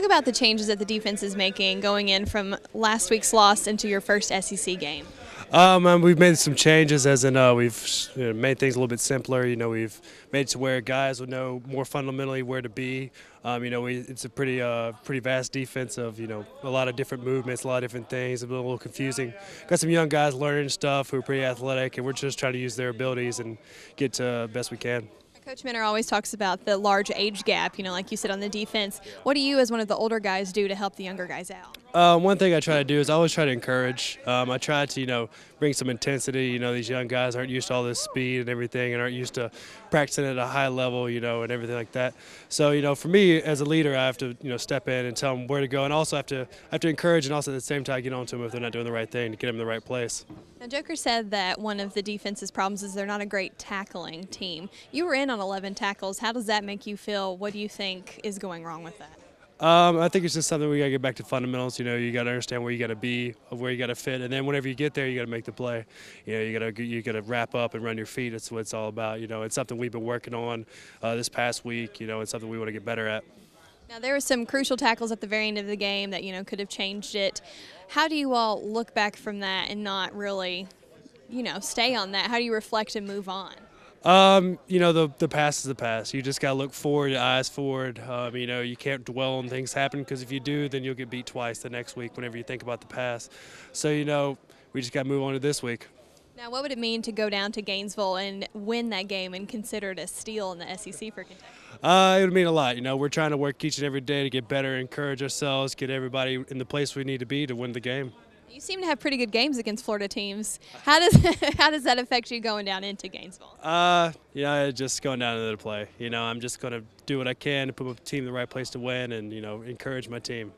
Talk about the changes that the defense is making going in from last week's loss into your first SEC game. We've made some changes, as in we've made things a little bit simpler. We've made it to where guys would know more fundamentally where to be. It's a pretty vast defense of a lot of different movements, a lot of different things. It's a little confusing. Got some young guys learning stuff who are pretty athletic, and we're just trying to use their abilities and get to best we can. Coach Minner always talks about the large age gap, like you said, on the defense. What do you, as one of the older guys, do to help the younger guys out? One thing I try to do is I always try to encourage. I try to, bring some intensity. These young guys aren't used to all this speed and everything and aren't used to practicing at a high level, and everything like that. So, for me as a leader, I have to, step in and tell them where to go, and also have to encourage, and also at the same time get on to them if they're not doing the right thing to get them in the right place. Now, Joker said that one of the defense's problems is they're not a great tackling team. You were in on 11 tackles. How does that make you feel? What do you think is going wrong with that? I think it's just something we got to get back to fundamentals. You got to understand where you got to be, where you got to fit, and then whenever you get there, you got to make the play. You got to wrap up and run your feet. That's what it's all about. It's something we've been working on this past week. It's something we want to get better at. Now, there were some crucial tackles at the very end of the game that could have changed it. How do you all look back from that and not really, stay on that? How do you reflect and move on? The past is the past. You just got to look forward, your eyes forward. You can't dwell on things happen, because if you do, then you'll get beat twice the next week whenever you think about the past. So, we just got to move on to this week. Now, what would it mean to go down to Gainesville and win that game and consider it a steal in the SEC for Kentucky? It would mean a lot. We're trying to work each and every day to get better, encourage ourselves, get everybody in the place we need to be to win the game. You seem to have pretty good games against Florida teams. How does that affect you going down into Gainesville? Just going down into the play. I'm just going to do what I can to put my team in the right place to win and, encourage my team.